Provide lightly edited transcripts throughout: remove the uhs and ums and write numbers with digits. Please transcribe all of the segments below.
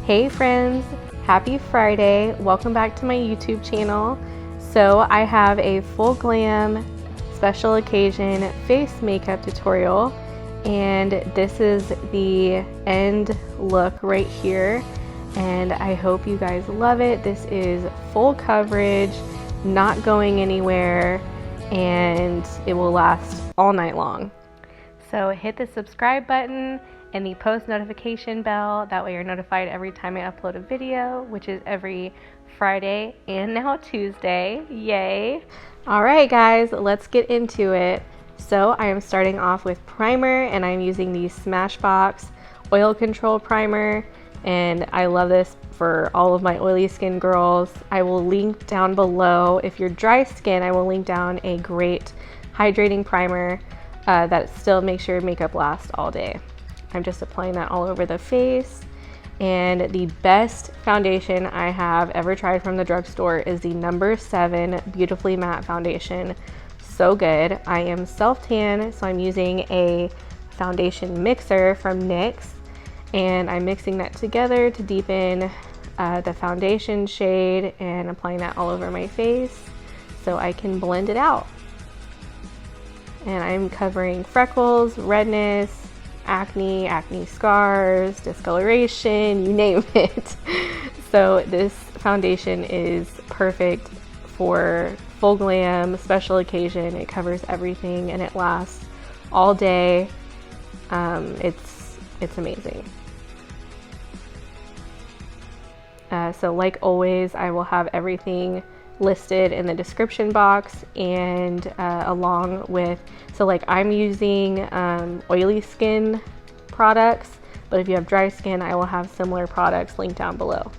Hey friends, happy Friday. Welcome back to my YouTube channel. So I have a full glam special occasion face makeup tutorial, and this is the end look right here, and I hope you guys love it. This is full coverage, not going anywhere, and it will last all night long. So hit the subscribe button and the post notification bell. That way you're notified every time I upload a video, which is every Friday and now Tuesday. Yay! All right, guys, let's get into it. So I am starting off with primer, and I'm using the Smashbox Oil Control Primer, and I love this for all of my oily skin girls. I will link down below. If you're dry skin, I will link down a great hydrating primer that still makes your makeup last all day. I'm just applying that all over the face. And the best foundation I have ever tried from the drugstore is the No. 7 Beautifully Matte Foundation. So good. I am self-tan, so I'm using a foundation mixer from NYX, and I'm mixing that together to deepen the foundation shade and applying that all over my face so I can blend it out. And I'm covering freckles, redness, acne scars, discoloration, you name it. So this foundation is perfect for full glam, special occasion. It covers everything and it lasts all day. It's amazing. So like always, I will have everything listed in the description box, and along with, so like I'm using oily skin products, but if you have dry skin, I will have similar products linked down below.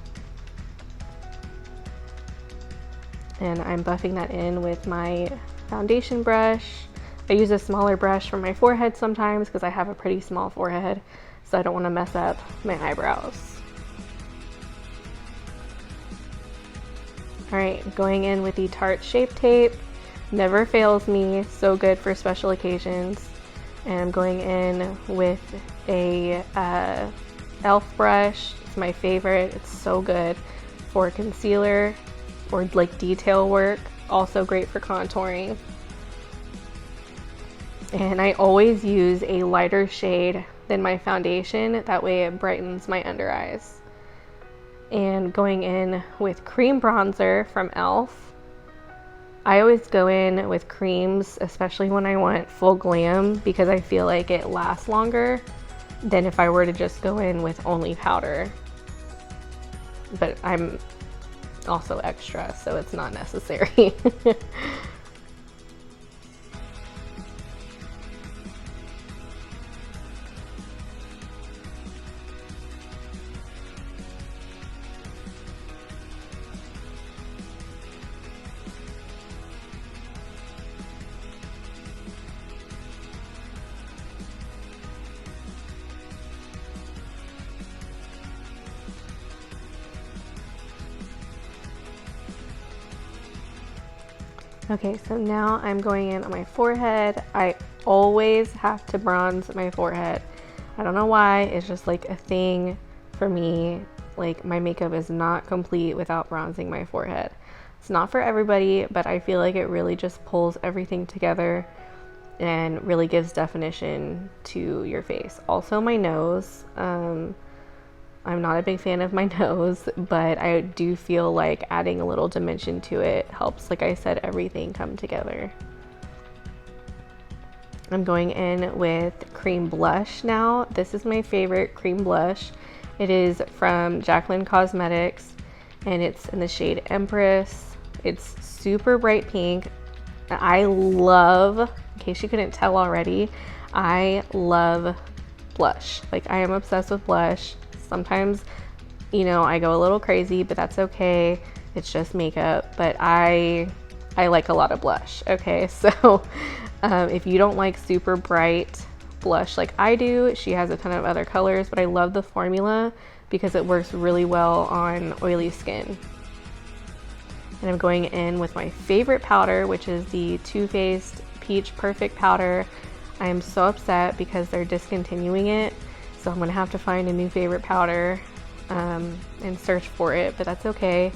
And I'm buffing that in with my foundation brush. I use a smaller brush for my forehead sometimes because I have a pretty small forehead, so I don't want to mess up my eyebrows. All right, going in with the Tarte Shape Tape. Never fails me, so good for special occasions. And I'm going in with a e.l.f. brush. It's my favorite. It's so good for concealer or like detail work. Also great for contouring. And I always use a lighter shade than my foundation. That way it brightens my under eyes. And going in with cream bronzer from e.l.f. I always go in with creams, especially when I want full glam, because I feel like it lasts longer than if I were to just go in with only powder. But I'm also extra, so it's not necessary. Okay, so now I'm going in on my forehead. I always have to bronze my forehead. I don't know why, it's just like a thing for me. Like, my makeup is not complete without bronzing my forehead. It's not for everybody, but I feel like it really just pulls everything together and really gives definition to your face. Also my nose. I'm not a big fan of my nose, but I do feel like adding a little dimension to it helps, like I said, everything come together. I'm going in with cream blush now. This is my favorite cream blush. It is from Jaclyn Cosmetics, and it's in the shade Empress. It's super bright pink. I love, in case you couldn't tell already, I love blush. Like, I am obsessed with blush. Sometimes, you know, I go a little crazy, but that's okay. It's just makeup, but I like a lot of blush. Okay, so if you don't like super bright blush like I do, she has a ton of other colors, but I love the formula because it works really well on oily skin. And I'm going in with my favorite powder, which is the Too Faced Peach Perfect Powder. I am so upset because they're discontinuing it. So I'm gonna have to find a new favorite powder. and search for it, but that's okay.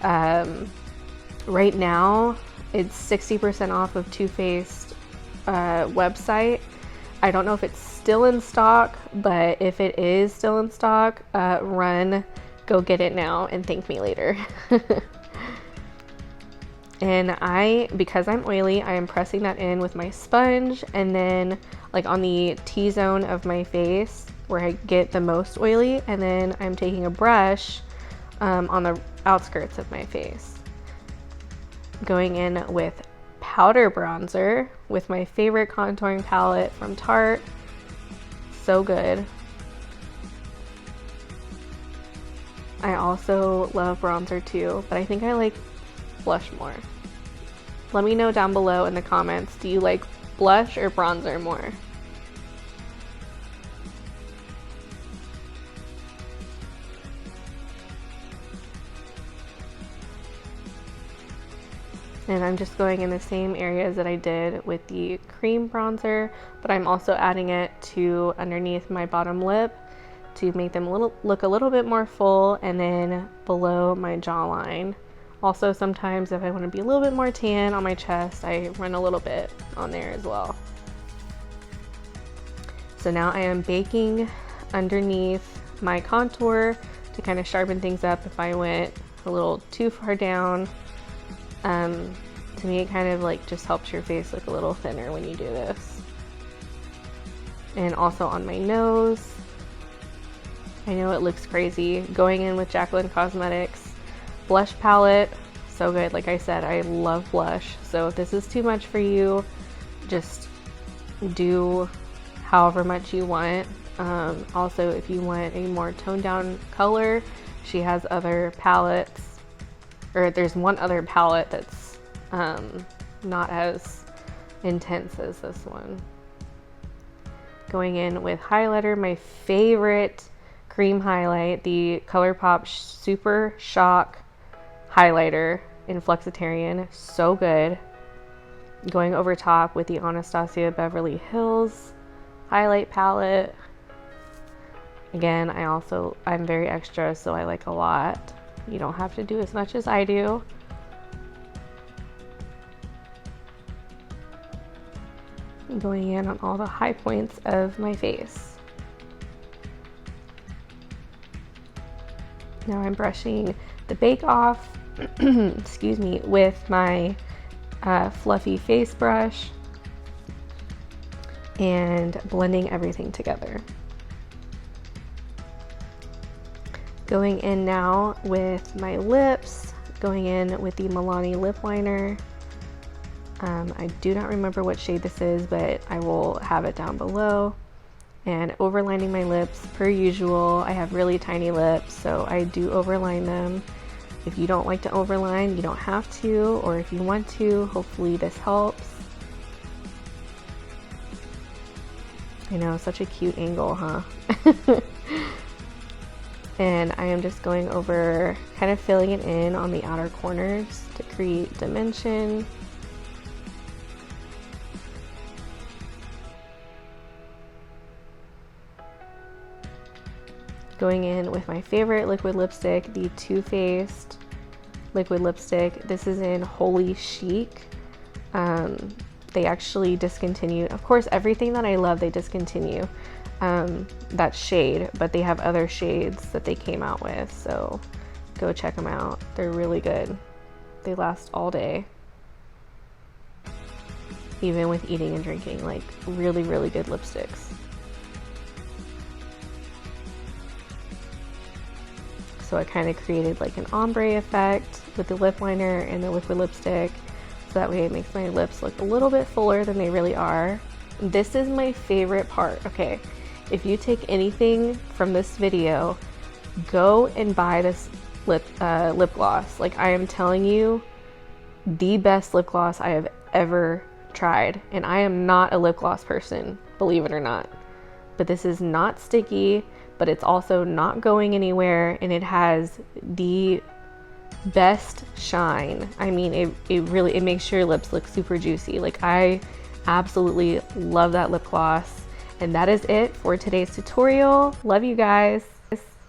Right now it's 60% off of Too Faced website. I don't know if it's still in stock, but if it is still in stock, run, go get it now and thank me later. And because I'm oily, I am pressing that in with my sponge, and then like on the T-zone of my face where I get the most oily, and then I'm taking a brush on the outskirts of my face. Going in with powder bronzer with my favorite contouring palette from Tarte. So good. I also love bronzer too, but I think I like blush more. Let me know down below in the comments, do you like blush or bronzer more? And I'm just going in the same areas that I did with the cream bronzer, but I'm also adding it to underneath my bottom lip to make them look a little bit more full, and then below my jawline. Also, sometimes if I want to be a little bit more tan on my chest, I run a little bit on there as well. So now I am baking underneath my contour to kind of sharpen things up if I went a little too far down. To me, it kind of like just helps your face look a little thinner when you do this. And also on my nose. I know it looks crazy. Going in with Jacqueline Cosmetics blush palette, so good. Like I said, I love blush. So if this is too much for you, just do however much you want. Also, if you want a more toned down color, she has other palettes, or there's one other palette that's not as intense as this one. Going in with highlighter, my favorite cream highlight, the ColourPop Super Shock highlighter in Flexitarian, so good. Going over top with the Anastasia Beverly Hills highlight palette. Again, I'm very extra, so I like a lot. You don't have to do as much as I do. Going in on all the high points of my face. Now I'm brushing the bake off, excuse me, with my fluffy face brush and blending everything together. Going in now with my lips, going in with the Milani lip liner. I do not remember what shade this is, but I will have it down below. And overlining my lips per usual. I have really tiny lips, so I do overline them. If you don't like to overline, you don't have to, or if you want to, hopefully this helps. I know, such a cute angle, huh? And I am just going over, kind of filling it in on the outer corners to create dimension. Going in with my favorite liquid lipstick, the Too Faced liquid lipstick. This is in Holy Chic. They actually discontinued, of course, everything that I love they discontinue that shade, but they have other shades that they came out with, so go check them out. They're really good. They last all day, even with eating and drinking. Like, really, really good lipsticks. So I kind of created like an ombre effect with the lip liner and the liquid lipstick, so that way it makes my lips look a little bit fuller than they really are. This is my favorite part. Okay, if you take anything from this video, go and buy this lip gloss. Like, I am telling you, the best lip gloss I have ever tried. And I am not a lip gloss person, believe it or not. But this is not sticky, but it's also not going anywhere, and it has the best shine. I mean, it makes your lips look super juicy. Like, I absolutely love that lip gloss. And that is it for today's tutorial. Love you guys.